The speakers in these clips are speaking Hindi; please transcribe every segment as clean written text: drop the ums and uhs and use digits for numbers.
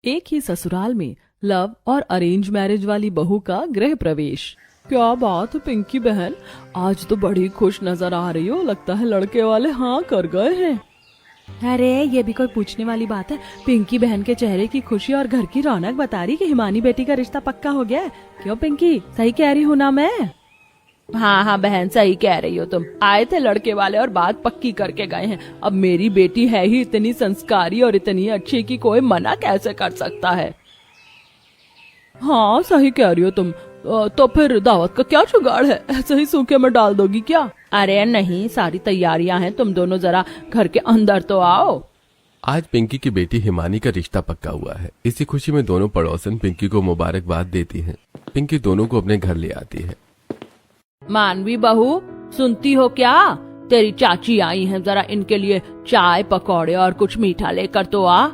एक ही ससुराल में लव और अरेंज मैरिज वाली बहू का गृह प्रवेश। क्या बात है पिंकी बहन, आज तो बड़ी खुश नजर आ रही हो। लगता है लड़के वाले हाँ कर गए हैं। अरे ये भी कोई पूछने वाली बात है। पिंकी बहन के चेहरे की खुशी और घर की रौनक बता रही कि हिमानी बेटी का रिश्ता पक्का हो गया है। क्यों पिंकी, सही कह रही हूँ ना मैं? हाँ हाँ बहन, सही कह रही हो तुम। आए थे लड़के वाले और बात पक्की करके गए हैं। अब मेरी बेटी है ही इतनी संस्कारी और इतनी अच्छी कि कोई मना कैसे कर सकता है। हाँ सही कह रही हो तुम। तो फिर दावत का क्या जुगाड़ है? ऐसे ही सूखे में डाल दोगी क्या? अरे नहीं, सारी तैयारियां हैं। तुम दोनों जरा घर के अंदर तो आओ। आज पिंकी की बेटी हिमानी का रिश्ता पक्का हुआ है। इसी खुशी में दोनों पड़ोसन पिंकी को मुबारकबाद देती हैं। पिंकी दोनों को अपने घर ले आती है। मानवी बहू, सुनती हो क्या? तेरी चाची आई हैं, जरा इनके लिए चाय पकौड़े और कुछ मीठा लेकर तो आ।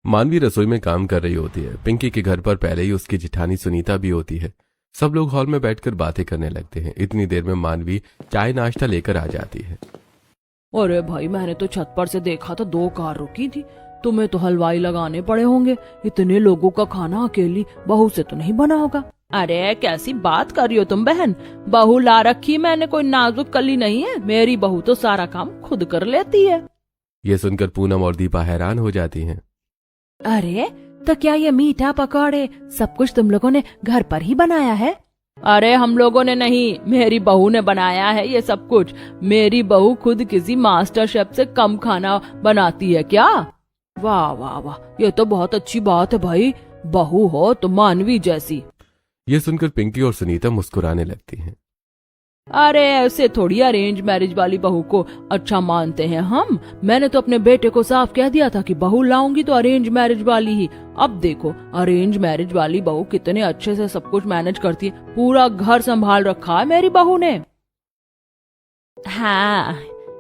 मानवी रसोई में काम कर रही होती है। पिंकी के घर पर पहले ही उसकी जिठानी सुनीता भी होती है। सब लोग हॉल में बैठकर बातें करने लगते हैं। इतनी देर में मानवी चाय नाश्ता लेकर आ जाती है। अरे भाई, मैंने तो छत पर से देखा था 2 कार रुकी थी। तुम्हें तो हलवाई लगाने पड़े होंगे। इतने लोगों का खाना अकेली बहू से तो नहीं बना होगा। अरे कैसी बात कर रही हो तुम बहन? बहू ला रखी मैंने, कोई नाजुक कली नहीं है। मेरी बहू तो सारा काम खुद कर लेती है। ये सुनकर पूनम और दीपा हैरान हो जाती हैं। अरे तो क्या ये मीठा पकौड़े सब कुछ तुम लोगों ने घर पर ही बनाया है? अरे हम लोगों ने नहीं, मेरी बहू ने बनाया है ये सब कुछ। मेरी बहू खुद किसी मास्टर शेफ से कम खाना बनाती है क्या? वाह वाह वाह, ये तो बहुत अच्छी बात है भाई। बहू हो तो मानवी जैसी। ये सुनकर पिंकी और सुनीता मुस्कुराने लगती हैं। अरे ऐसे थोड़ी अरेंज मैरिज वाली बहू को अच्छा मानते हैं हम। मैंने तो अपने बेटे को साफ कह दिया था कि बहू लाऊंगी तो अरेंज मैरिज वाली ही। अब देखो अरेंज मैरिज वाली बहू कितने अच्छे से सब कुछ मैनेज करती है। पूरा घर संभाल रखा है मेरी बहू ने। हाँ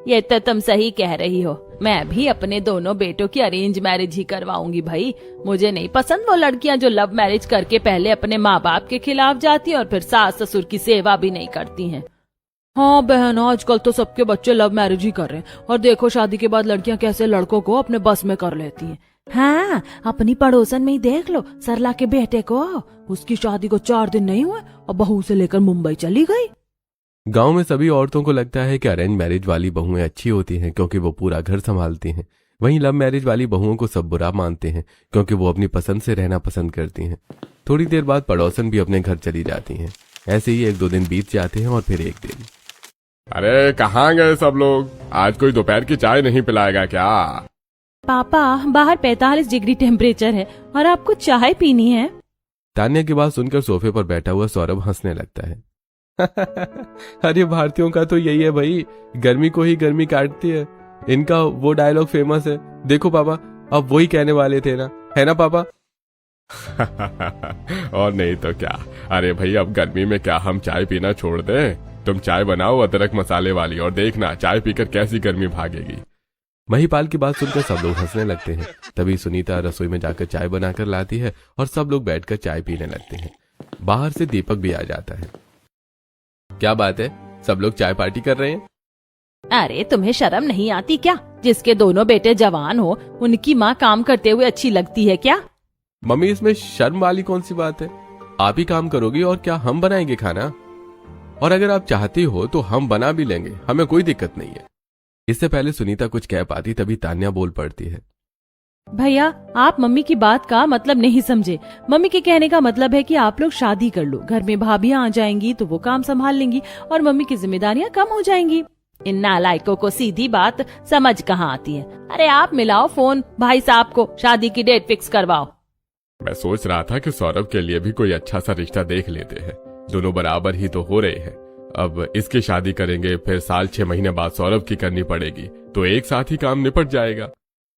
ये तो तुम सही कह रही हो। मैं भी अपने दोनों बेटों की अरेंज मैरिज ही करवाऊंगी भाई। मुझे नहीं पसंद वो लड़कियां जो लव मैरिज करके पहले अपने माँ बाप के खिलाफ जाती हैं और फिर सास ससुर की सेवा भी नहीं करती हैं। हाँ बहन, आजकल तो सबके बच्चे लव मैरिज ही कर रहे हैं। और देखो शादी के बाद लड़कियां कैसे लड़कों को अपने बस में कर लेती हैं। हाँ, अपनी पड़ोसन में ही देख लो सरला के बेटे को। उसकी शादी को 4 दिन नहीं हुए और बहू से लेकर मुंबई चली गई। गांव में सभी औरतों को लगता है कि अरेंज मैरिज वाली बहुएं अच्छी होती हैं क्योंकि वो पूरा घर संभालती हैं। वहीं लव मैरिज वाली बहुओं को सब बुरा मानते हैं क्योंकि वो अपनी पसंद से रहना पसंद करती हैं। थोड़ी देर बाद पड़ोसन भी अपने घर चली जाती हैं। ऐसे ही 1-2 दिन बीत जाते हैं और फिर एक दिन। अरे कहाँ गए सब लोग? आज कोई दोपहर की चाय नहीं पिलाएगा क्या? पापा, बाहर 45 डिग्री टेम्परेचर है और आपको चाय पीनी है। तान्या की बात सुनकर सोफे पर बैठा हुआ सौरभ हंसने लगता है। अरे भारतीयों का तो यही है भाई, गर्मी को ही गर्मी काटती है। इनका वो डायलॉग फेमस है, देखो पापा अब वही कहने वाले थे ना, है ना पापा? और नहीं तो क्या। अरे भाई अब गर्मी में क्या हम चाय पीना छोड़ दें? तुम चाय बनाओ अदरक मसाले वाली और देखना चाय पीकर कैसी गर्मी भागेगी। महिपाल की बात सुनकर सब लोग हंसने लगते हैं। तभी सुनीता रसोई में जाकर चाय बनाकर लाती है और सब लोग बैठकर चाय पीने लगते हैं। बाहर से दीपक भी आ जाता है। क्या बात है, सब लोग चाय पार्टी कर रहे हैं? अरे तुम्हें शर्म नहीं आती क्या? जिसके दोनों बेटे जवान हो उनकी माँ काम करते हुए अच्छी लगती है क्या? मम्मी इसमें शर्म वाली कौन सी बात है? आप ही काम करोगी और क्या हम बनाएंगे खाना? और अगर आप चाहती हो तो हम बना भी लेंगे, हमें कोई दिक्कत नहीं है। इससे पहले सुनीता कुछ कह पाती तभी तान्या बोल पड़ती है। भैया, आप मम्मी की बात का मतलब नहीं समझे। मम्मी के कहने का मतलब है कि आप लोग शादी कर लो, घर में भाभियां आ जाएंगी तो वो काम संभाल लेंगी और मम्मी की जिम्मेदारियां कम हो जाएंगी। इन नालायकों को सीधी बात समझ कहाँ आती है। अरे आप मिलाओ फोन भाई साहब को, शादी की डेट फिक्स करवाओ। मैं सोच रहा था कि सौरभ के लिए भी कोई अच्छा सा रिश्ता देख लेते हैं। दोनों बराबर ही तो हो रहे हैं। अब इसकी शादी करेंगे फिर साल 6 महीने बाद सौरभ की करनी पड़ेगी तो एक साथ ही काम निपट जाएगा।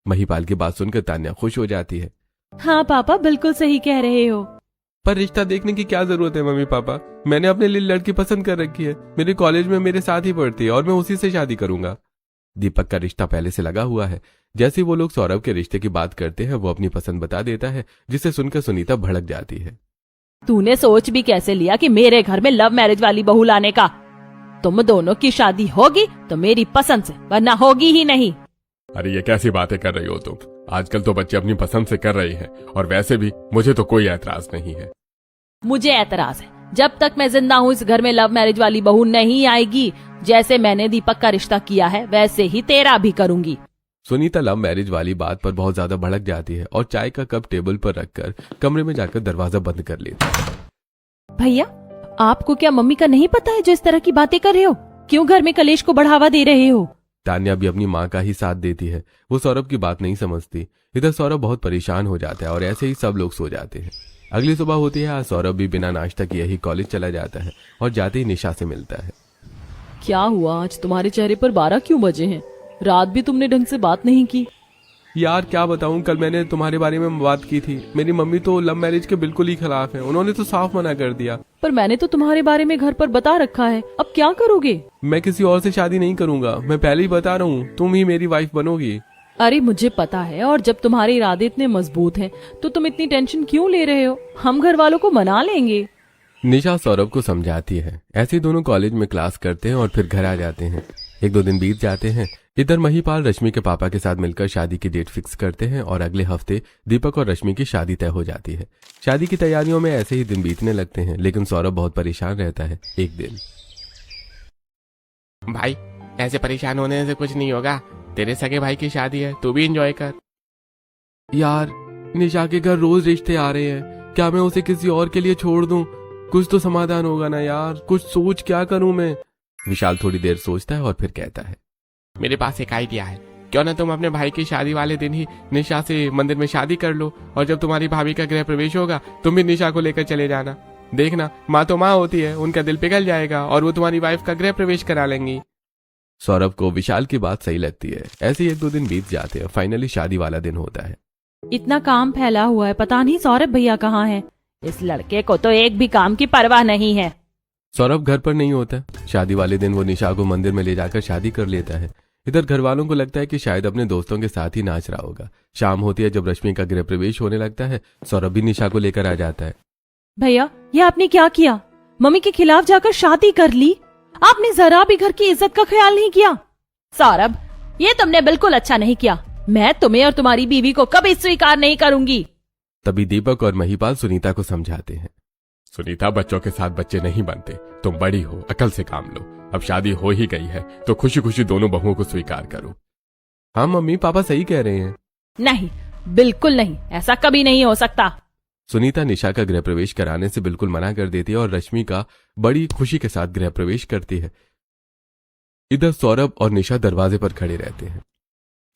महिपाल की बात सुनकर तान्या खुश हो जाती है। हाँ पापा, बिल्कुल सही कह रहे हो। पर रिश्ता देखने की क्या जरूरत है मम्मी पापा? मैंने अपने लिए लड़की पसंद कर रखी है। मेरे कॉलेज में मेरे साथ ही पढ़ती है और मैं उसी से शादी करूंगा। दीपक का रिश्ता पहले से लगा हुआ है। जैसे वो लोग सौरभ के रिश्ते की बात करते हैं वो अपनी पसंद बता देता है, जिसे सुनकर सुनीता भड़क जाती है। तूने सोच भी कैसे लिया कि मेरे घर में लव मैरिज वाली बहू लाने का? तुम दोनों की शादी होगी तो मेरी पसंद से, वरना होगी ही नहीं। अरे ये कैसी बातें कर रही हो तुम? आजकल तो बच्चे अपनी पसंद से कर रहे हैं, और वैसे भी मुझे तो कोई ऐतराज नहीं है। मुझे ऐतराज है। जब तक मैं जिंदा हूँ इस घर में लव मैरिज वाली बहू नहीं आएगी। जैसे मैंने दीपक का रिश्ता किया है वैसे ही तेरा भी करूंगी। सुनीता लव मैरिज वाली बात पर बहुत ज्यादा भड़क जाती है और चाय का कप टेबल पर रखकर कमरे में जाकर दरवाजा बंद कर लेती है। भैया, आपको क्या मम्मी का नहीं पता है जो इस तरह की बातें कर रहे हो? क्यों घर में कलेश को बढ़ावा दे रहे हो? तान्या भी अपनी माँ का ही साथ देती है। वो सौरभ की बात नहीं समझती। इधर सौरभ बहुत परेशान हो जाता है और ऐसे ही सब लोग सो जाते हैं। अगली सुबह होती है। आज सौरभ भी बिना नाश्ता किए ही कॉलेज चला जाता है और जाते ही निशा से मिलता है। क्या हुआ, आज तुम्हारे चेहरे पर 12 क्यों बजे हैं? रात भी तुमने ढंग से बात नहीं की। यार क्या बताऊं, कल मैंने तुम्हारे बारे में बात की थी। मेरी मम्मी तो लव मैरिज के बिल्कुल ही खिलाफ है। उन्होंने तो साफ मना कर दिया। पर मैंने तो तुम्हारे बारे में घर पर बता रखा है। अब क्या करोगे? मैं किसी और से शादी नहीं करूंगा। मैं पहले ही बता रहा हूँ, तुम ही मेरी वाइफ बनोगी। अरे मुझे पता है, और जब तुम्हारे इरादे इतने मजबूत हैं तो तुम इतनी टेंशन क्यों ले रहे हो? हम घर वालों को मना लेंगे। निशा सौरभ को समझाती है। ऐसे दोनों कॉलेज में क्लास करते हैं और फिर घर आ जाते हैं। 1-2 दिन बीत जाते हैं। इधर महिपाल रश्मि के पापा के साथ मिलकर शादी की डेट फिक्स करते हैं और अगले हफ्ते दीपक और रश्मि की शादी तय हो जाती है। शादी की तैयारियों में ऐसे ही दिन बीतने लगते हैं, लेकिन सौरभ बहुत परेशान रहता है। एक दिन, भाई ऐसे परेशान होने से कुछ नहीं होगा। तेरे सगे भाई की शादी है, तू भी एंजॉय कर। यार निशा के घर रोज रिश्ते आ रहे हैं। क्या मैं उसे किसी और के लिए छोड़ दूं? कुछ तो समाधान होगा ना यार। कुछ सोच, क्या करूं मैं? विशाल थोड़ी देर सोचता है और फिर कहता है, मेरे पास एक आइडिया है। क्यों ना तुम अपने भाई की शादी वाले दिन ही निशा से मंदिर में शादी कर लो, और जब तुम्हारी भाभी का गृह प्रवेश होगा तुम भी निशा को लेकर चले जाना। देखना, माँ तो माँ होती है, उनका दिल पिघल जाएगा और वो तुम्हारी वाइफ का गृह प्रवेश करा लेंगी। सौरभ को विशाल की बात सही लगती है। ऐसे ही 1-2 दिन बीत जाते हैं। फाइनली शादी वाला दिन होता है। इतना काम फैला हुआ है, पता नहीं सौरभ भैया कहाँ हैं। इस लड़के को तो एक भी काम की परवाह नहीं है। सौरभ घर पर नहीं होता। शादी वाले दिन वो निशा को मंदिर में ले जाकर शादी कर लेता है। इधर घर वालों को लगता है कि शायद अपने दोस्तों के साथ ही नाच रहा होगा। शाम होती है। जब रश्मि का गृह प्रवेश होने लगता है, सौरभ भी निशा को लेकर आ जाता है। भैया, ये आपने क्या किया? मम्मी के खिलाफ जाकर शादी कर ली। आपने जरा भी घर की इज्जत का ख्याल नहीं किया। सौरभ, ये तुमने बिल्कुल अच्छा नहीं किया। मैं तुम्हें और तुम्हारी बीवी को कभी स्वीकार नहीं करूंगी। तभी दीपक और महिपाल सुनीता को समझाते हैं। सुनीता, बच्चों के साथ बच्चे नहीं बनते। तुम बड़ी हो, अकल से काम लो। अब शादी हो ही गई है तो खुशी खुशी दोनों बहुओं को स्वीकार करो। हाँ मम्मी, पापा सही कह रहे हैं। नहीं, बिल्कुल नहीं, ऐसा कभी नहीं हो सकता। सुनीता निशा का गृह प्रवेश कराने से बिल्कुल मना कर देती है और रश्मि का बड़ी खुशी के साथ गृह प्रवेश करती है। इधर सौरभ और निशा दरवाजे पर खड़े रहते हैं।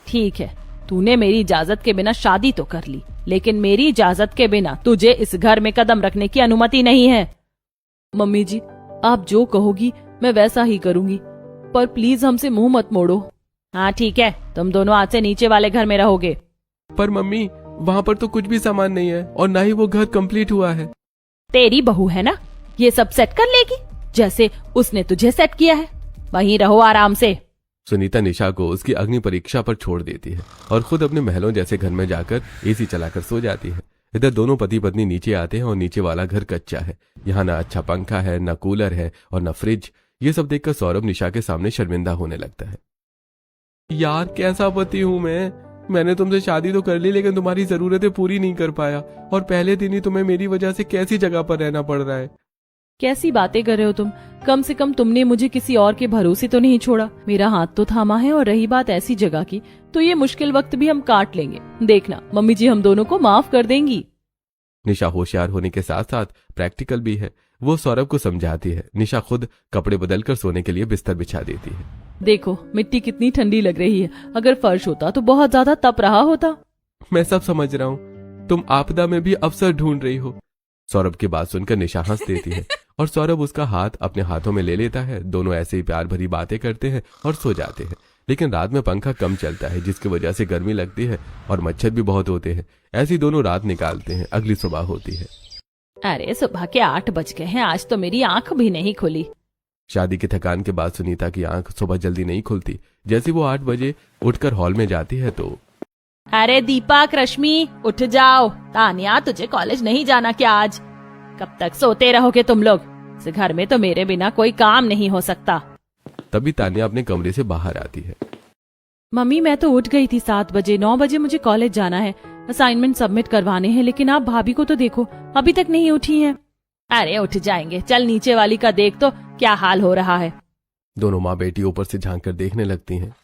ठीक है, तूने मेरी इजाजत के बिना शादी तो कर ली, लेकिन मेरी इजाजत के बिना तुझे इस घर में कदम रखने की अनुमति नहीं है। मम्मी जी, आप जो कहोगी मैं वैसा ही करूंगी, पर प्लीज हमसे मुंह मत मोड़ो। हाँ ठीक है, तुम दोनों आज से नीचे वाले घर में रहोगे। पर मम्मी, वहाँ पर तो कुछ भी सामान नहीं है और ना ही वो घर कंप्लीट हुआ है। तेरी बहू है ना, ये सब सेट कर लेगी जैसे उसने तुझे सेट किया है। वहीं रहो आराम से। सुनीता निशा को उसकी अग्नि परीक्षा पर छोड़ देती है और खुद अपने महलों जैसे घर में जाकर एसी चलाकर सो जाती है। इधर दोनों पति पत्नी नीचे आते हैं और नीचे वाला घर कच्चा है। यहाँ ना अच्छा पंखा है, ना कूलर है और ना फ्रिज। ये सब देखकर सौरभ निशा के सामने शर्मिंदा होने लगता है। यार कैसा पति हूँ मैंने तुमसे शादी तो कर ली, लेकिन तुम्हारी जरूरतें पूरी नहीं कर पाया, और पहले दिन ही तुम्हें मेरी वजह से कैसी जगह पर रहना पड़ रहा है। कैसी बातें कर रहे हो तुम? कम से कम तुमने मुझे किसी और के भरोसे तो नहीं छोड़ा। मेरा हाथ तो थामा है, और रही बात ऐसी जगह की, तो ये मुश्किल वक्त भी हम काट लेंगे। देखना, मम्मी जी हम दोनों को माफ कर देंगी। निशा होशियार होने के साथ साथ प्रैक्टिकल भी है। वो सौरभ को समझाती है। निशा खुद कपड़े बदलकर सोने के लिए बिस्तर बिछा देती है। देखो मिट्टी कितनी ठंडी लग रही है। अगर फर्श होता तो बहुत ज्यादा तप रहा होता। मैं सब समझ रहा हूँ। तुम आपदा में भी अवसर ढूंढ रही हो। सौरभ की बात सुनकर निशा हंस देती है और सौरभ उसका हाथ अपने हाथों में ले लेता है। दोनों ऐसे ही प्यार भरी बातें करते हैं और सो जाते हैं। लेकिन रात में पंखा कम चलता है, जिसकी वजह से गर्मी लगती है और मच्छर भी बहुत होते हैं। ऐसी दोनों रात निकालते हैं। अगली सुबह होती है। अरे सुबह के 8 बज गए हैं, आज तो मेरी आंख भी नहीं खुली। शादी की थकान के बाद सुनीता की आंख सुबह जल्दी नहीं खुलती। जैसे वो 8 बजे उठकर हॉल में जाती है तो अरे दीपक, रश्मि, उठ जाओ। तानिया, तुझे कॉलेज नहीं जाना क्या आज? कब तक सोते रहोगे तुम लोग? इस घर में तो मेरे बिना कोई काम नहीं हो सकता। तभी तानिया अपने कमरे से बाहर आती है। मम्मी मैं तो उठ गई थी 7 बजे, 9 बजे मुझे कॉलेज जाना है, असाइनमेंट सबमिट करवाने हैं, लेकिन आप भाभी को तो देखो अभी तक नहीं उठी हैं। अरे उठ जाएंगे, चल नीचे वाली का देख तो क्या हाल हो रहा है। दोनों माँ बेटी ऊपर से झांक कर देखने लगती हैं।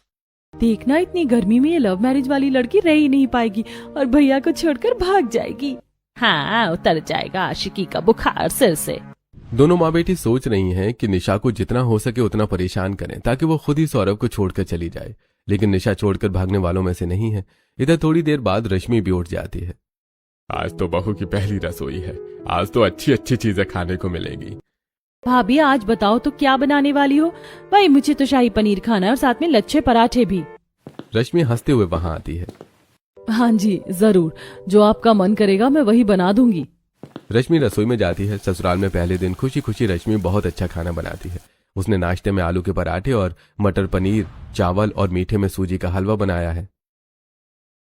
देखना इतनी गर्मी में ये लव मैरिज वाली लड़की रह ही नहीं पाएगी और भैया को छोड़कर भाग जाएगी। हाँ उतर जाएगा आशिकी का बुखार सिर से। दोनों माँ बेटी सोच रही हैं कि निशा को जितना हो सके उतना परेशान करें ताकि वो खुद ही सौरभ को छोड़कर चली जाए, लेकिन निशा छोड़कर भागने वालों में से नहीं है। इधर थोड़ी देर बाद रश्मि भी उठ जाती है। आज तो बहू की पहली रसोई है, आज तो अच्छी अच्छी चीजें खाने को मिलेगी। भाभी आज बताओ तो क्या बनाने वाली हो? भाई मुझे तो शाही पनीर खाना है और साथ में लच्छे पराठे भी। रश्मि हंसते हुए वहां आती है। हाँ जी जरूर, जो आपका मन करेगा मैं वही बना दूंगी। रश्मि रसोई में जाती है। ससुराल में पहले दिन खुशी खुशी रश्मि बहुत अच्छा खाना बनाती है। उसने नाश्ते में आलू के पराठे और मटर पनीर, चावल और मीठे में सूजी का हलवा बनाया है।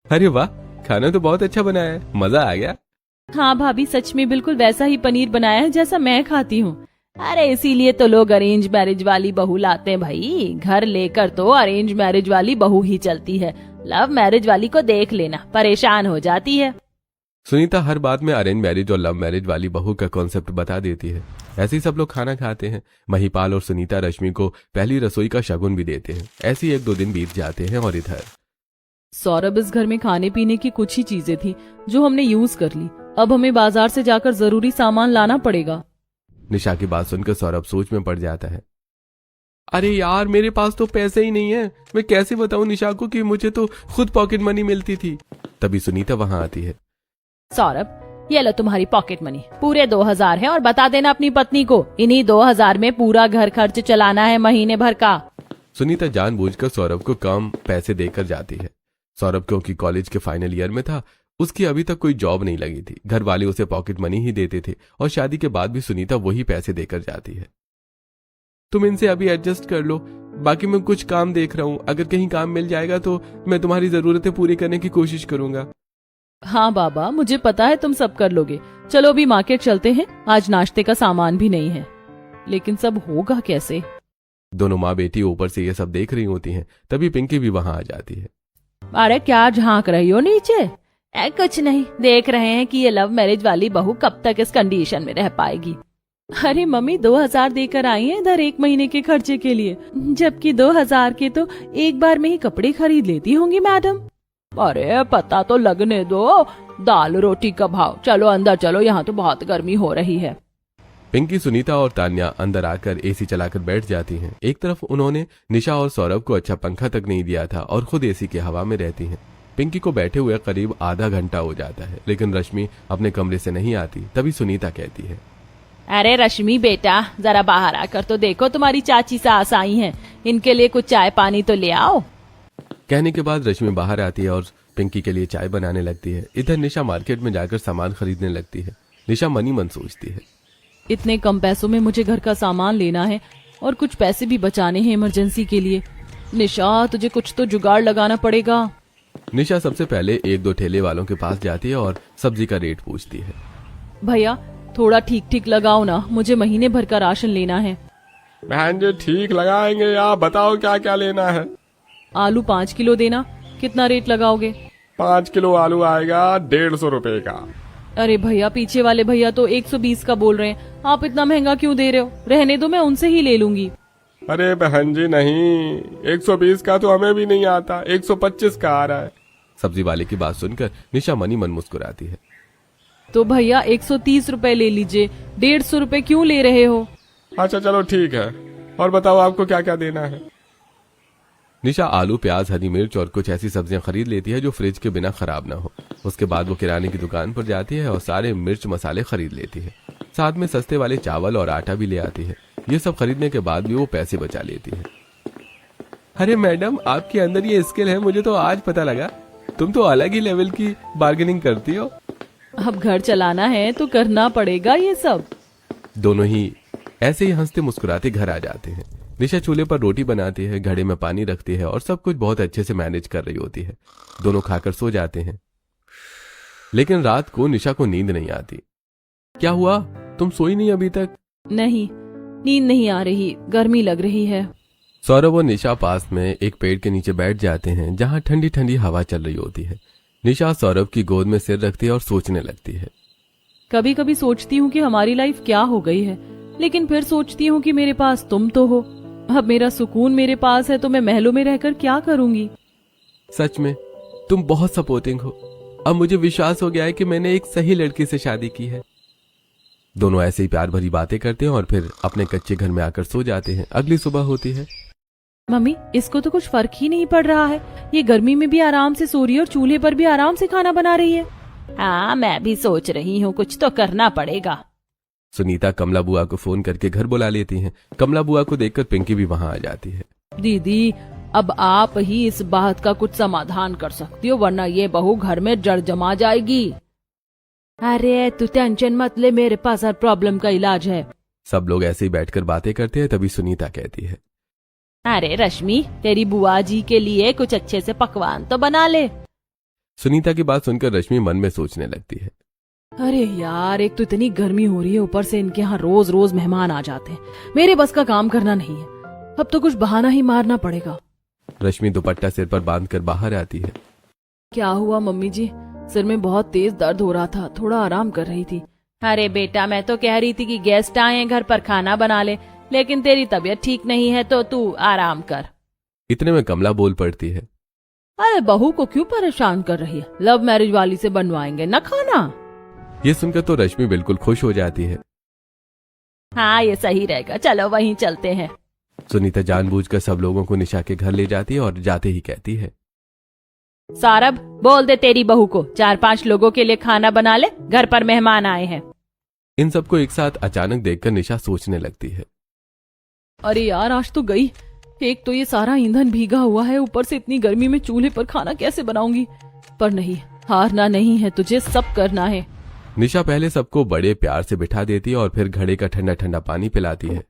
अरे वाह, खाना तो बहुत अच्छा बनाया है, मजा आ गया। हाँ भाभी सच में बिल्कुल वैसा ही पनीर बनाया है जैसा मैं खाती हूँ। अरे इसीलिए तो लोग अरेंज मैरिज वाली बहू लाते हैं भाई, घर लेकर तो अरेंज मैरिज वाली बहू ही चलती है, लव मैरिज वाली को देख लेना परेशान हो जाती है। सुनीता हर बात में अरेंज मैरिज और लव मैरिज वाली बहू का कॉन्सेप्ट बता देती है। ऐसे ही सब लोग खाना खाते हैं। महिपाल और सुनीता रश्मि को पहली रसोई का शगुन भी देते हैं। ऐसे ही 1-2 दिन बीत जाते हैं और इधर सौरभ इस घर में खाने पीने की कुछ ही चीजें थी जो हमने यूज कर ली, अब हमें बाजार से जाकर जरूरी सामान लाना पड़ेगा। निशा की बात सुनकर सौरभ सोच में पड़ जाता है। अरे यार, मेरे पास तो पैसे ही नहीं है, मैं कैसे बताऊं निशा को कि मुझे तो खुद पॉकेट मनी मिलती थी। तभी सुनीता वहां आती है। सौरभ ये लो तुम्हारी पॉकेट मनी, पूरे 2000 है और बता देना अपनी पत्नी को इन्हीं 2000 में पूरा घर खर्च चलाना है महीने भर का। सुनीता जानबूझकर सौरभ को कम पैसे देकर जाती है। सौरभ क्योंकि कॉलेज के फाइनल ईयर में था, उसकी अभी तक कोई जॉब नहीं लगी थी। घर वाले उसे पॉकेट मनी ही देते थे और शादी के बाद भी सुनीता वही पैसे देकर जाती है। तुम इनसे अभी एडजस्ट कर लो, बाकी मैं कुछ काम देख रहा हूँ, अगर कहीं काम मिल जाएगा तो मैं तुम्हारी जरूरतें पूरी करने की कोशिश करूंगा। हाँ बाबा, मुझे पता है तुम सब कर लोगे। चलो अभी मार्केट चलते हैं, आज नाश्ते का सामान भी नहीं है। लेकिन सब होगा कैसे? दोनों माँ बेटी ऊपर से ये सब देख रही होती हैं। तभी पिंकी भी वहां आ जाती है। अरे क्या झांक रही हो नीचे? कुछ नहीं, देख रहे हैं कि ये लव मैरिज वाली बहू कब तक इस कंडीशन में रह पाएगी। अरे मम्मी 2000 देकर आई हैं इधर 1 महीने के खर्चे के लिए, जबकि 2000 के तो एक बार में ही कपड़े खरीद लेती होंगी मैडम। अरे पता तो लगने दो, दाल रोटी का भाव। चलो अंदर चलो, यहाँ तो बहुत गर्मी हो रही है। पिंकी, सुनीता और तान्या अंदर आकर एसी चलाकर बैठ जाती हैं। एक तरफ उन्होंने निशा और सौरभ को अच्छा पंखा तक नहीं दिया था और खुद एसी की हवा में रहती हैं। पिंकी को बैठे हुए करीब आधा घंटा हो जाता है, लेकिन रश्मि अपने कमरे से नहीं आती। तभी सुनीता कहती है, अरे रश्मि बेटा, जरा बाहर आकर तो देखो, तुम्हारी चाची सास आई हैं, इनके लिए कुछ चाय पानी तो ले आओ। कहने के बाद रश्मि बाहर आती है और पिंकी के लिए चाय बनाने लगती है। इधर निशा मार्केट में जाकर सामान खरीदने लगती है। निशा मनी मन सोचती है, इतने कम पैसों में मुझे घर का सामान लेना है और कुछ पैसे भी बचाने हैं इमरजेंसी के लिए। निशा, तुझे कुछ तो जुगाड़ लगाना पड़ेगा। निशा सबसे पहले 1-2 ठेले वालों के पास जाती है और सब्जी का रेट पूछती है। भैया थोड़ा ठीक ठीक लगाओ ना, मुझे महीने भर का राशन लेना है। बहन जी ठीक लगाएंगे, आप बताओ क्या क्या लेना है। आलू 5 किलो देना, कितना रेट लगाओगे? 5 किलो आलू आएगा 150 रुपए का। अरे भैया, पीछे वाले भैया तो 120 का बोल रहे हैं, आप इतना महंगा क्यों दे रहे हो? रहने दो, मैं उनसे ही ले लूंगी। अरे बहन जी नहीं, 120 का तो हमें भी नहीं आता, 125 का आ रहा है। सब्जी वाले की बात सुनकर निशा मनी मन मुस्कुराती है। तो भैया 130 रुपए ले लीजिए, 150 रुपए क्यों ले रहे हो? अच्छा चलो ठीक है, और बताओ आपको क्या क्या देना है। निशा आलू, प्याज, हरी मिर्च और कुछ ऐसी सब्जियां खरीद लेती है जो फ्रिज के बिना खराब ना हो। उसके बाद वो किराने की दुकान पर जाती है और सारे मिर्च मसाले खरीद लेती है। साथ में सस्ते वाले चावल और आटा भी ले आती है। ये सब खरीदने के बाद भी वो पैसे बचा लेती है। अरे मैडम, आपके अंदर ये स्किल है, मुझे तो आज पता लगा। तुम तो अलग ही लेवल की बार्गेनिंग करती हो। अब घर चलाना है तो करना पड़ेगा ये सब। दोनों ही ऐसे ही हंसते मुस्कुराते घर आ जाते हैं। निशा चूल्हे पर रोटी बनाती है, घड़े में पानी रखती है और सब कुछ बहुत अच्छे से मैनेज कर रही होती है। दोनों खाकर सो जाते हैं। लेकिन रात को निशा को नींद नहीं आती। क्या हुआ, तुम सोई नहीं अभी तक? नहीं, नींद नहीं आ रही, गर्मी लग रही है। सौरभ और निशा पास में एक पेड़ के नीचे बैठ जाते हैं जहां ठंडी ठंडी हवा चल रही होती है। निशा सौरभ की गोद में सिर रखती है और सोचने लगती है। कभी कभी सोचती हूँ कि हमारी लाइफ क्या हो गई है, लेकिन फिर सोचती हूँ कि मेरे पास तुम तो हो। अब मेरा सुकून मेरे पास है तो मैं महलों में रहकर क्या करूंगी। सच में तुम बहुत सपोर्टिंग हो। अब मुझे विश्वास हो गया है कि मैंने एक सही लड़की से शादी की है। दोनों ऐसे ही प्यार भरी बातें करते हैं और फिर अपने कच्चे घर में आकर सो जाते हैं। अगली सुबह होती है। मम्मी, इसको तो कुछ फर्क ही नहीं पड़ रहा है। ये गर्मी में भी आराम से सो रही है और चूल्हे पर भी आराम से खाना बना रही है। हाँ, मैं भी सोच रही हूँ कुछ तो करना पड़ेगा। सुनीता कमला बुआ को फोन करके घर बुला लेती हैं। कमला बुआ को देखकर पिंकी भी वहां आ जाती है। दीदी, अब आप ही इस बात का कुछ समाधान कर सकती हो, वरना ये बहू घर में जड़ जमा जाएगी। अरे तू टेंशन मत ले, मेरे पास हर प्रॉब्लम का इलाज है। सब लोग ऐसे ही बैठकर बातें करते हैं। तभी सुनीता कहती है, अरे रश्मि, तेरी बुआ जी के लिए कुछ अच्छे से पकवान तो बना ले। सुनीता की बात सुनकर रश्मि मन में सोचने लगती है। अरे यार, एक तो इतनी गर्मी हो रही है, ऊपर से इनके यहाँ रोज रोज मेहमान आ जाते हैं। मेरे बस का काम करना नहीं है। अब तो कुछ बहाना ही मारना पड़ेगा। रश्मि दुपट्टा सिर पर बांधकर बाहर आती है। क्या हुआ मम्मी जी? सिर में बहुत तेज दर्द हो रहा था, थोड़ा आराम कर रही थी। अरे बेटा, मैं तो कह रही थी कि गेस्ट आए हैं घर पर, खाना बना ले, लेकिन तेरी तबीयत ठीक नहीं है तो तू आराम कर। इतने में कमला बोल पड़ती है। अरे बहू को क्यों परेशान कर रही है? लव मैरिज वाली से बनवाएंगे ना खाना। ये सुनकर तो रश्मि बिल्कुल खुश हो जाती है। हाँ, ये सही रहेगा, चलो वहीं चलते हैं। सुनीता जानबूझकर सब लोगों को निशा के घर ले जाती है और जाते ही कहती है, सौरभ, बोल दे तेरी बहू को 4-5 लोगों के लिए खाना बना ले, घर पर मेहमान आए हैं। इन सबको एक साथ अचानक देखकर निशा सोचने लगती है। अरे यार, आज तो गई। एक तो ये सारा ईंधन भीगा हुआ है, ऊपर से इतनी गर्मी में चूल्हे पर खाना कैसे बनाऊंगी। पर नहीं, हारना नहीं है, तुझे सब करना है। निशा पहले सबको बड़े प्यार से बिठा देती है और फिर घड़े का ठंडा ठंडा पानी पिलाती है।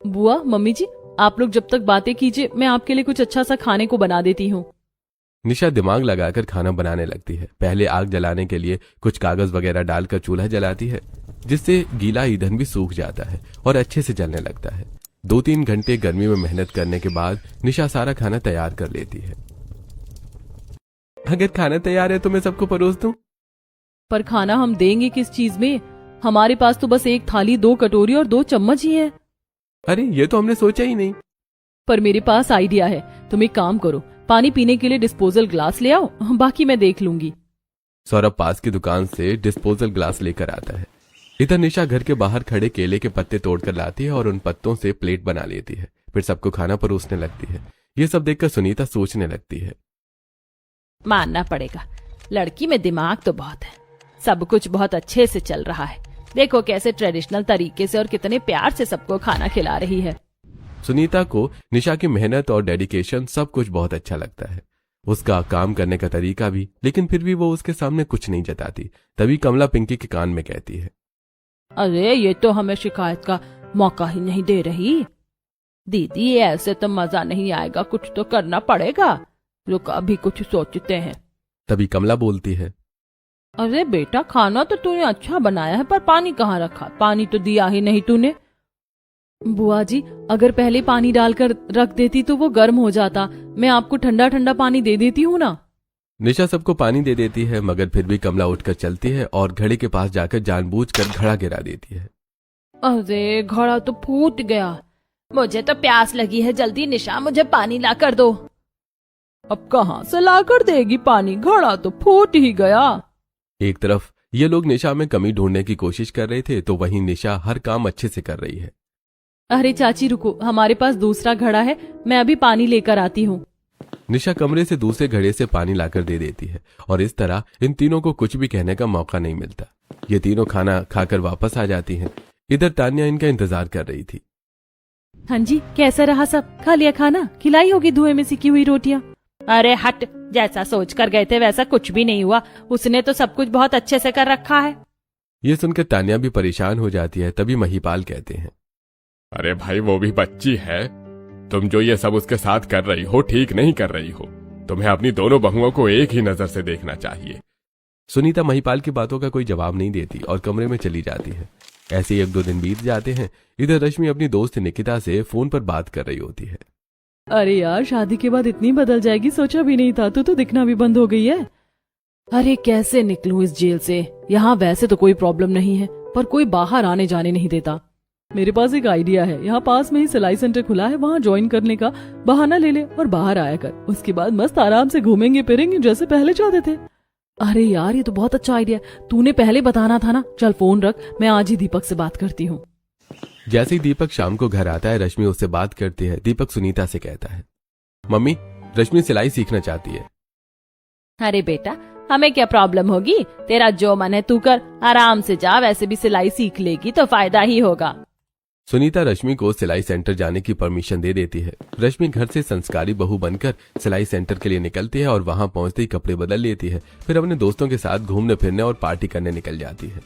बुआ, मम्मी जी, आप लोग जब तक बातें कीजिए, मैं आपके लिए कुछ अच्छा सा खाने को बना देती हूँ। निशा दिमाग लगाकर खाना बनाने लगती है। पहले आग जलाने के लिए कुछ कागज वगैरह डालकर चूल्हा जलाती है, जिससे गीला ईंधन भी सूख जाता है और अच्छे से जलने लगता है। 2-3 घंटे गर्मी में मेहनत करने के बाद निशा सारा खाना तैयार कर लेती है। अगर खाना तैयार है तो मैं सबको परोस दूं। पर खाना हम देंगे किस चीज में? हमारे पास तो बस एक थाली, 2 कटोरी और 2 चम्मच ही है। अरे ये तो हमने सोचा ही नहीं। पर मेरे पास आइडिया है। तुम एक काम करो, पानी पीने के लिए डिस्पोजल ग्लास ले आओ, बाकी मैं देख लूंगी। सौरभ पास की दुकान से डिस्पोजल ग्लास लेकर आता है। इधर निशा घर के बाहर खड़े केले के पत्ते तोड़कर लाती है और उन पत्तों से प्लेट बना लेती है। फिर सबको खाना परोसने लगती है। ये सब देखकर सुनीता सोचने लगती है। मानना पड़ेगा, लड़की में दिमाग तो बहुत है। सब कुछ बहुत अच्छे से चल रहा है। देखो कैसे ट्रेडिशनल तरीके से और कितने प्यार से सबको खाना खिला रही है। सुनीता को निशा की मेहनत और डेडिकेशन सब कुछ बहुत अच्छा लगता है, उसका काम करने का तरीका भी। लेकिन फिर भी वो उसके सामने कुछ नहीं जताती। तभी कमला पिंकी के कान में कहती है, अरे ये तो हमें शिकायत का मौका ही नहीं दे रही। दीदी, ऐसे तो मजा नहीं आएगा, कुछ तो करना पड़ेगा। रुक, अभी कुछ सोचते हैं। तभी कमला बोलती है, अरे बेटा, खाना तो तूने अच्छा बनाया है, पर पानी कहाँ रखा? पानी तो दिया ही नहीं तूने। बुआ जी, अगर पहले पानी डालकर रख देती तो वो गर्म हो जाता। मैं आपको ठंडा ठंडा पानी दे देती हूँ ना। निशा सबको पानी दे देती है, मगर फिर भी कमला उठकर चलती है और घड़े के पास जाकर जानबूझकर घड़ा गिरा देती है। अरे घड़ा तो फूट गया। मुझे तो प्यास लगी है, जल्दी निशा मुझे पानी ला कर दो। अब कहाँ से लाकर देगी पानी? घड़ा तो फूट ही गया। एक तरफ ये लोग निशा में कमी ढूंढने की कोशिश कर रहे थे, तो वहीं निशा हर काम अच्छे से कर रही है। अरे चाची रुको, हमारे पास दूसरा घड़ा है, मैं अभी पानी लेकर आती हूँ। निशा कमरे से दूसरे घड़े से पानी लाकर दे देती है और इस तरह इन तीनों को कुछ भी कहने का मौका नहीं मिलता। ये तीनों खाना खाकर वापस आ जाती हैं। इधर तान्या इनका इंतजार कर रही थी। हाँ जी, कैसा रहा सब? खा लिया खाना? खिलाई होगी धुएं में सिकी हुई रोटियां। अरे हट, जैसा सोच कर गए थे वैसा कुछ भी नहीं हुआ। उसने तो सब कुछ बहुत अच्छे से कर रखा है। ये सुनकर तान्या भी परेशान हो जाती है। तभी महिपाल कहते हैं, अरे भाई, वो भी बच्ची है। तुम जो ये सब उसके साथ कर रही हो ठीक नहीं कर रही हो। तुम्हें अपनी दोनों बहुओं को एक ही नजर से देखना चाहिए। सुनीता महिपाल की बातों का कोई जवाब नहीं देती और कमरे में चली जाती है। ऐसे ही 1-2 दिन बीत जाते हैं। इधर रश्मि अपनी दोस्त निकिता से फोन पर बात कर रही होती है। अरे यार, शादी के बाद इतनी बदल जाएगी सोचा भी नहीं था। तू तो दिखना भी बंद हो गई है। अरे कैसे निकलूं इस जेल से। यहाँ वैसे तो कोई प्रॉब्लम नहीं है, पर कोई बाहर आने जाने नहीं देता। मेरे पास एक आइडिया है। यहाँ पास में ही सिलाई सेंटर खुला है, वहाँ ज्वाइन करने का बहाना ले ले और बाहर आया कर। उसके बाद मस्त आराम से घूमेंगे फिरेंगे जैसे पहले चाहते थे। अरे यार, ये तो बहुत अच्छा आइडिया। तूने पहले बताना था ना। चल फोन रख, मैं आज ही दीपक से बात करती हूँ। जैसे ही दीपक शाम को घर आता है, रश्मि उससे बात करती है। दीपक सुनीता से कहता है, मम्मी, रश्मि सिलाई सीखना चाहती है। अरे बेटा, हमें क्या प्रॉब्लम होगी। तेरा जो मन है तू कर, आराम से जा। वैसे भी सिलाई सीख लेगी तो फायदा ही होगा। सुनीता रश्मि को सिलाई सेंटर जाने की परमिशन दे देती है। रश्मि घर से संस्कारी बहू बनकर सिलाई सेंटर के लिए निकलती है और वहां पहुंचते ही कपड़े बदल लेती है। फिर अपने दोस्तों के साथ घूमने फिरने और पार्टी करने निकल जाती है।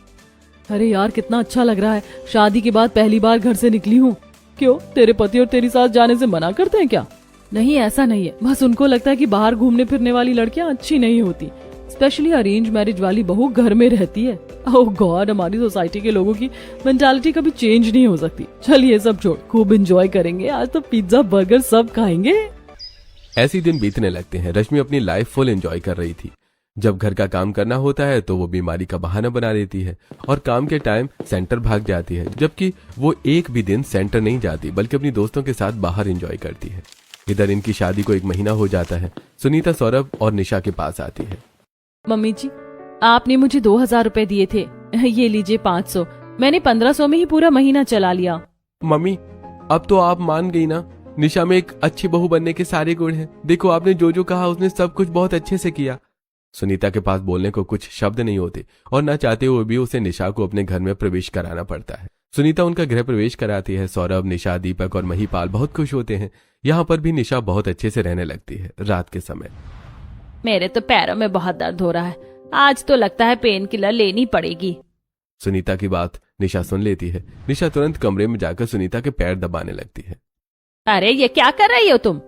अरे यार, कितना अच्छा लग रहा है। शादी के बाद पहली बार घर से निकली हूँ। क्यों, तेरे पति और तेरी सास जाने से मना करते हैं क्या? नहीं, ऐसा नहीं है। बस उनको लगता है कि बाहर घूमने फिरने वाली लड़कियां अच्छी नहीं होती। स्पेशली अरेंज मैरिज वाली बहू घर में रहती है। ओह गॉड, हमारी सोसाइटी के लोगों की मेंटालिटी कभी चेंज नहीं हो सकती। चलिए सब छोड़, खूब एंजॉय करेंगे। आज तो पिज्जा बर्गर सब खाएंगे। ऐसे दिन बीतने लगते हैं। रश्मि अपनी लाइफ फुल एंजॉय कर रही थी। जब घर का काम करना होता है तो वो बीमारी का बहाना बना लेती है और काम के टाइम सेंटर भाग जाती है, जबकि वो एक भी दिन सेंटर नहीं जाती बल्कि अपनी दोस्तों के साथ बाहर एंजॉय करती है। इधर इनकी शादी को 1 महीना हो जाता है। सुनीता सौरभ और निशा के पास आती है। मम्मी जी, आपने मुझे 2000 रुपए दिए थे, ये लीजिए 500। मैंने 1500 में ही पूरा महीना चला लिया। मम्मी, अब तो आप मान गई ना। निशा में एक अच्छी बहू बनने के सारे गुण हैं। देखो, आपने जो जो कहा उसने सब कुछ बहुत अच्छे से किया। सुनीता के पास बोलने को कुछ शब्द नहीं होते और न चाहते हुए भी उसे निशा को अपने घर में प्रवेश कराना पड़ता है। सुनीता उनका गृह प्रवेश कराती है। सौरभ, निशा, दीपक और महिपाल बहुत खुश होते हैं। यहाँ पर भी निशा बहुत अच्छे से रहने लगती है। रात के समय मेरे तो पैरों में बहुत दर्द हो रहा है। आज तो लगता है पेन किलर लेनी पड़ेगी। सुनीता की बात निशा सुन लेती है। निशा तुरंत कमरे में जाकर सुनीता के पैर दबाने लगती है। अरे ये क्या कर रही हो तुम?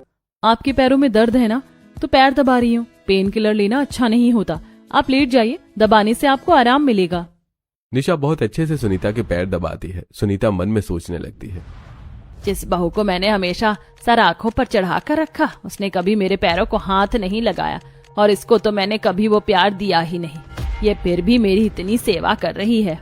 आपके पैरों में दर्द है ना, तो पैर दबा रही हूँ। पेन किलर लेना अच्छा नहीं होता। आप लेट जाइए, दबाने से आपको आराम मिलेगा। निशा बहुत अच्छे से सुनीता के पैर दबाती है। सुनीता मन में सोचने लगती है, जिस बहू को मैंने हमेशा सर आंखों पर चढ़ा कर रखा, उसने कभी मेरे पैरों को हाथ नहीं लगाया और इसको तो मैंने कभी वो प्यार दिया ही नहीं। ये फिर भी मेरी इतनी सेवा कर रही है।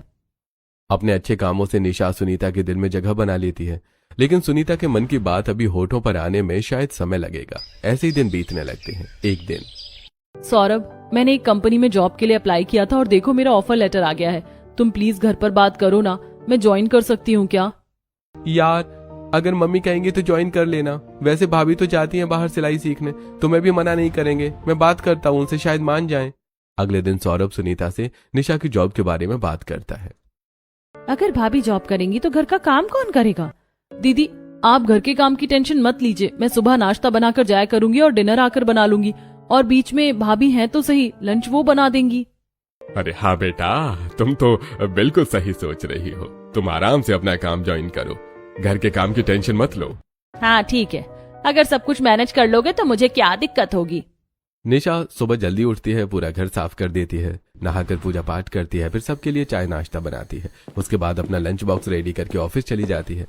अपने अच्छे कामों से निशा सुनीता के दिल में जगह बना लेती है, लेकिन सुनीता के मन की बात अभी होठों पर आने में शायद समय लगेगा। ऐसे ही दिन बीतने लगते हैं। एक दिन, सौरभ, मैंने एक कंपनी में जॉब के लिए अप्लाई किया था और देखो मेरा ऑफर लेटर आ गया है। तुम प्लीज घर पर बात करो ना, मैं ज्वाइन कर सकती हूँ क्या? यार, अगर मम्मी कहेंगे तो ज्वाइन कर लेना। वैसे भाभी तो जाती हैं बाहर सिलाई सीखने, तुम्हें भी मना नहीं करेंगे। मैं बात करता हूँ उनसे, शायद मान जाएं। अगले दिन सौरभ सुनीता से निशा की जॉब के बारे में बात करता है। अगर भाभी जॉब करेंगी तो घर का काम कौन करेगा? दीदी, आप घर के काम की टेंशन मत लीजिए। मैं सुबह नाश्ता बनाकर जाया करूंगी और डिनर आकर बना लूंगी, और बीच में भाभी हैं तो सही, लंच वो बना देंगी। अरे हाँ बेटा, तुम तो बिल्कुल सही सोच रही हो। तुम आराम से अपना काम ज्वाइन करो, घर के काम की टेंशन मत लो। हाँ ठीक है, अगर सब कुछ मैनेज कर लोगे तो मुझे क्या दिक्कत होगी। निशा सुबह जल्दी उठती है, पूरा घर साफ कर देती है, नहाकर पूजा पाठ करती है, फिर सबके लिए चाय नाश्ता बनाती है। उसके बाद अपना लंच बॉक्स रेडी करके ऑफिस चली जाती है।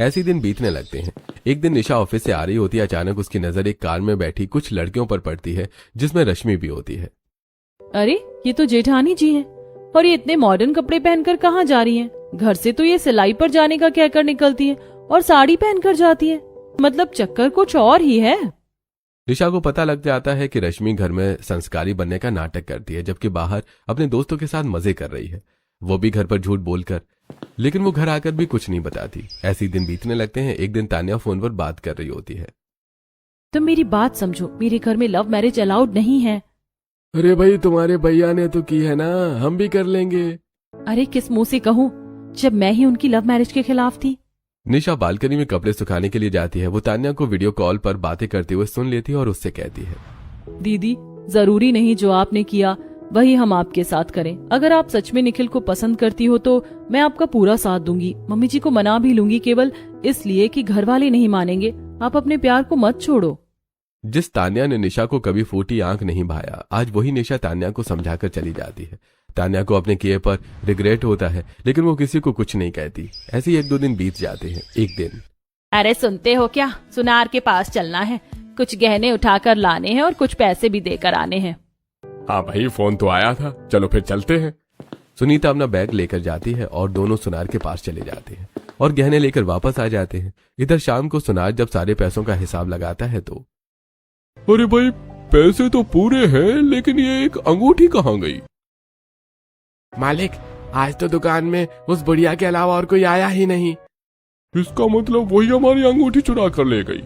ऐसे दिन बीतने लगते हैं। एक दिन निशा ऑफिस से आ रही होती है। अचानक उसकी नजर एक कार में बैठी कुछ लड़कियों पर पड़ती है, जिसमें रश्मि भी होती है। अरे, ये तो जेठानी जी हैं, और ये इतने मॉडर्न कपड़े पहनकर कहाँ जा रही हैं? घर से तो ये सिलाई पर जाने का कहकर निकलती हैं और साड़ी पहनकर जाती हैं। मतलब चक्कर कुछ और ही है। निशा को पता लग जाता है कि रश्मि घर में संस्कारी बनने का नाटक करती है, जबकि बाहर अपने दोस्तों के साथ मजे कर रही है, वो भी घर पर झूठ बोलकर। लेकिन वो घर आकर भी कुछ नहीं बताती। ऐसे ही दिन बीतने लगते हैं। एक दिन तान्या फोन पर बात कर रही होती है। तुम मेरी बात समझो, मेरे घर में लव मैरिज अलाउड नहीं है। अरे भाई, तुम्हारे भैया ने तो की है ना, हम भी कर लेंगे। अरे किस मुंह से कहूँ, जब मैं ही उनकी लव मैरिज के खिलाफ थी। निशा बालकनी में कपड़े सुखाने के लिए जाती है। वो तान्या को वीडियो कॉल पर बातें करते हुए सुन लेती है और उससे कहती है, दीदी, जरूरी नहीं जो आपने किया वही हम आपके साथ करें। अगर आप सच में निखिल को पसंद करती हो तो मैं आपका पूरा साथ दूंगी। मम्मी जी को मना भी लूंगी, केवल इसलिए कि घर वाले नहीं मानेंगे। आप अपने प्यार को मत छोड़ो। जिस तान्या ने निशा को कभी फूटी आंख नहीं भाया, आज वही निशा तान्या को समझाकर चली जाती है। तान्या को अपने किए पर रिग्रेट होता है, लेकिन वो किसी को कुछ नहीं कहती। ऐसे ही 1-2 दिन बीत जाते हैं। एक दिन, अरे सुनते हो क्या, सुनार के पास चलना है, कुछ गहने उठाकर लाने हैं और कुछ पैसे भी देकर आने हैं। हाँ भाई, फोन तो आया था, चलो फिर चलते हैं। सुनीता अपना बैग लेकर जाती है और दोनों सुनार के पास चले जाते हैं और गहने लेकर वापस आ जाते हैं। इधर शाम को सुनार जब सारे पैसों का हिसाब लगाता है तो अरे भाई, पैसे तो पूरे हैं, लेकिन ये एक अंगूठी कहाँ गई? मालिक, आज तो दुकान में उस बुढ़िया के अलावा और कोई आया ही नहीं। इसका मतलब वही हमारी अंगूठी चुरा कर ले गई।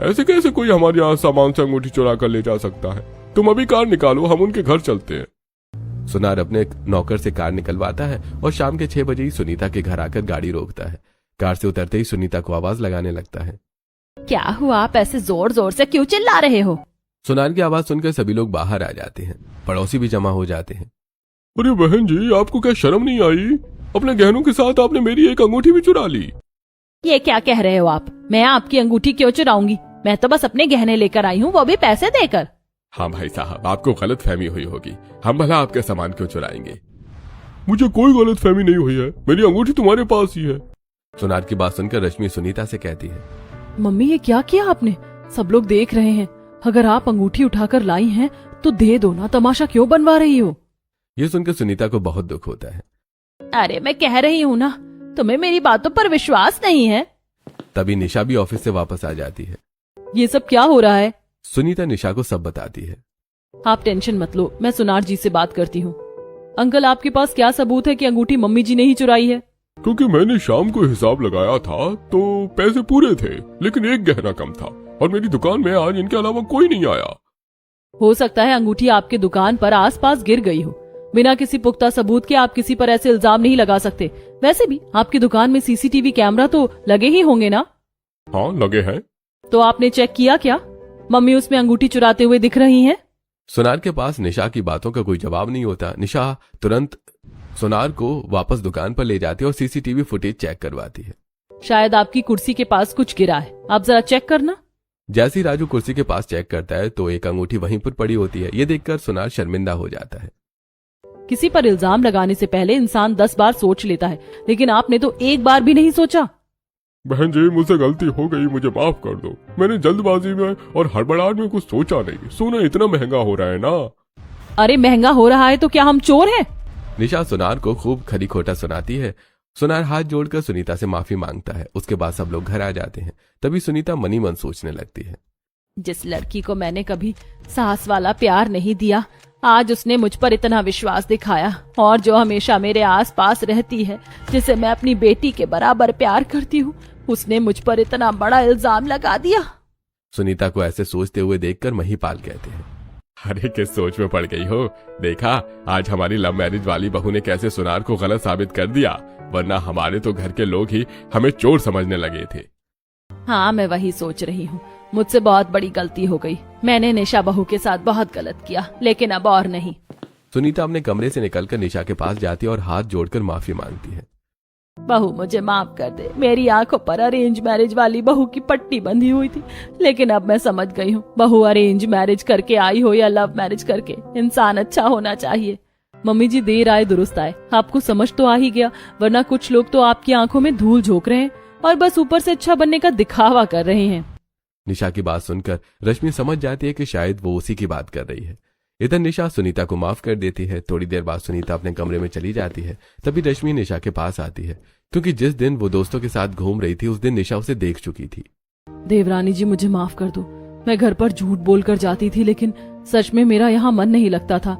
ऐसे कैसे कोई हमारे यहाँ सामान से अंगूठी चुरा कर ले जा सकता है? तुम अभी कार निकालो, हम उनके घर चलते हैं। सुनार अपने नौकर से कार निकलवाता है और शाम के 6 बजे ही सुनीता के घर आकर गाड़ी रोकता है। कार से उतरते ही सुनीता को आवाज लगाने लगता है। क्या हुआ, आप ऐसे जोर जोर से क्यों चिल्ला रहे हो? सुनार की आवाज सुनकर सभी लोग बाहर आ जाते हैं। पड़ोसी भी जमा हो जाते हैं। अरे बहन जी, आपको क्या शर्म नहीं आई? अपने गहनों के साथ आपने मेरी एक अंगूठी भी चुरा ली। ये क्या कह रहे हो आप? मैं आपकी अंगूठी क्यों चुराऊंगी? मैं तो बस अपने गहने लेकर आई हूँ, वो भी पैसे देकर। हाँ भाई साहब, आपको गलत फहमी हुई होगी। हम भला आपके सामान क्यों चुराएंगे? मुझे कोई गलत फहमी नहीं हुई है, मेरी अंगूठी तुम्हारे पास ही है। सुनार की बात सुनकर रश्मि सुनीता से कहती है, मम्मी ये क्या किया आपने? सब लोग देख रहे हैं। अगर आप अंगूठी उठाकर लाई हैं तो दे दो ना, तमाशा क्यों बनवा रही हो? ये सुनकर सुनीता को बहुत दुख होता है। अरे मैं कह रही हूँ ना, तुम्हें मेरी बातों पर विश्वास नहीं है। तभी निशा भी ऑफिस से वापस आ जाती है। ये सब क्या हो रहा है? सुनीता निशा को सब बताती है। आप टेंशन मत लो, मैं सुनार जी से बात करती हूँ। अंकल, आपके पास क्या सबूत है कि अंगूठी मम्मी जी ने ही चुराई है? क्योंकि मैंने शाम को हिसाब लगाया था तो पैसे पूरे थे, लेकिन एक गहना कम था और मेरी दुकान में आज इनके अलावा कोई नहीं आया। हो सकता है अंगूठी आपके दुकान पर आसपास गिर गई हो। बिना किसी पुख्ता सबूत के आप किसी पर ऐसे इल्जाम नहीं लगा सकते। वैसे भी आपकी दुकान में सीसीटीवी कैमरा तो लगे ही होंगे ना? हाँ, लगे हैं। तो आपने चेक किया क्या? मम्मी उसमें अंगूठी चुराते हुए दिख रही हैं? सुनार के पास निशा की बातों का कोई जवाब नहीं होता। निशा तुरंत सुनार को वापस दुकान पर ले जाती है और सीसीटीवी फुटेज चेक करवाती है। शायद आपकी कुर्सी के पास कुछ गिरा है, आप जरा चेक करना। जैसे ही राजू कुर्सी के पास चेक करता है तो एक अंगूठी वहीं पर पड़ी होती है। ये देखकर सुनार शर्मिंदा हो जाता है। किसी पर इल्जाम लगाने से पहले इंसान 10 बार सोच लेता है, लेकिन आपने तो एक बार भी नहीं सोचा। बहन जी, मुझसे गलती हो गई, मुझे माफ कर दो। मैंने जल्दबाजी में और हड़बड़ाहट में कुछ सोचा नहीं। सोना इतना महंगा हो रहा है ना। अरे महंगा हो रहा है तो क्या हम चोर हैं? निशा सुनार को खूब खरी खोटा सुनाती है। सुनार हाथ जोड़कर सुनीता से माफी मांगता है। उसके बाद सब लोग घर आ जाते हैं। तभी सुनीता मनी मन सोचने लगती है। जिस लड़की को मैंने कभी सास वाला प्यार नहीं दिया, आज उसने मुझ पर इतना विश्वास दिखाया, और जो हमेशा मेरे आसपास रहती है, जिसे मैं अपनी बेटी के बराबर प्यार करती हूँ, उसने मुझ पर इतना बड़ा इल्जाम लगा दिया। सुनीता को ऐसे सोचते हुए देखकर महिपाल कहते हैं, अरे किस सोच में पड़ गई हो? देखा, आज हमारी लव मैरिज वाली बहू ने कैसे सुनार को गलत साबित कर दिया, वरना हमारे तो घर के लोग ही हमें चोर समझने लगे थे। हाँ, मैं वही सोच रही हूँ। मुझसे बहुत बड़ी गलती हो गई। मैंने निशा बहू के साथ बहुत गलत किया, लेकिन अब और नहीं। सुनीता अपने कमरे से निकलकर निशा के पास जाती है और हाथ जोड़कर माफी मांगती है। बहू मुझे माफ कर दे। मेरी आंखों पर अरेंज मैरिज वाली बहू की पट्टी बंधी हुई थी, लेकिन अब मैं समझ गई हूँ, बहू अरेंज मैरिज करके आई हो या लव मैरिज करके, इंसान अच्छा होना चाहिए। मम्मी जी, देर आए दुरुस्त आए। आपको समझ तो आ ही गया, वरना कुछ लोग तो आपकी आंखों में धूल झोंक रहे हैं और बस ऊपर से अच्छा बनने का दिखावा कर रहे हैं। निशा की बात सुनकर रश्मि समझ जाती है कि शायद वो उसी की बात कर रही है। इधर निशा सुनीता को माफ कर देती है। थोड़ी देर बाद सुनीता अपने कमरे में चली जाती है। तभी रश्मि निशा के पास आती है, क्योंकि जिस दिन वो दोस्तों के साथ घूम रही थी उस दिन निशा उसे देख चुकी थी। देवरानी जी, मुझे माफ कर दो। मैं घर पर झूठ बोलकर जाती थी, लेकिन सच में मेरा यहाँ मन नहीं लगता था।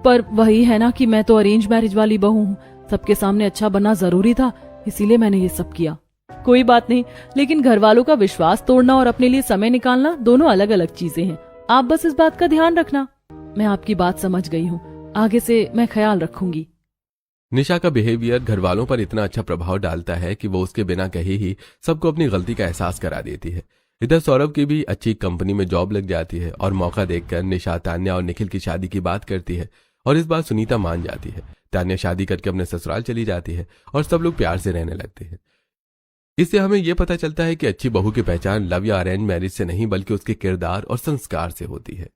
पर वही है ना कि मैं तो अरेंज मैरिज वाली बहू हूँ, सबके सामने अच्छा बनना जरूरी था, इसीलिए मैंने ये सब किया। कोई बात नहीं, लेकिन घर वालों का विश्वास तोड़ना और अपने लिए समय निकालना दोनों अलग अलग चीजें हैं। आप बस इस बात का ध्यान रखना। मैं आपकी बात समझ गई हूँ, आगे से मैं ख्याल रखूंगी। निशा का बिहेवियर घर वालों पर इतना अच्छा प्रभाव डालता है कि वो उसके बिना कहे ही सबको अपनी गलती का एहसास करा देती है। इधर सौरभ की भी अच्छी कंपनी में जॉब लग जाती है और मौका देखकर निशा तान्या और निखिल की शादी की बात करती है और इस बार सुनीता मान जाती है। तान्या शादी करके अपने ससुराल चली जाती है और सब लोग प्यार से रहने लगते हैं। इससे हमें यह पता चलता है कि अच्छी बहू की पहचान लव या अरेंज मैरिज से नहीं बल्कि उसके किरदार और संस्कार से होती है।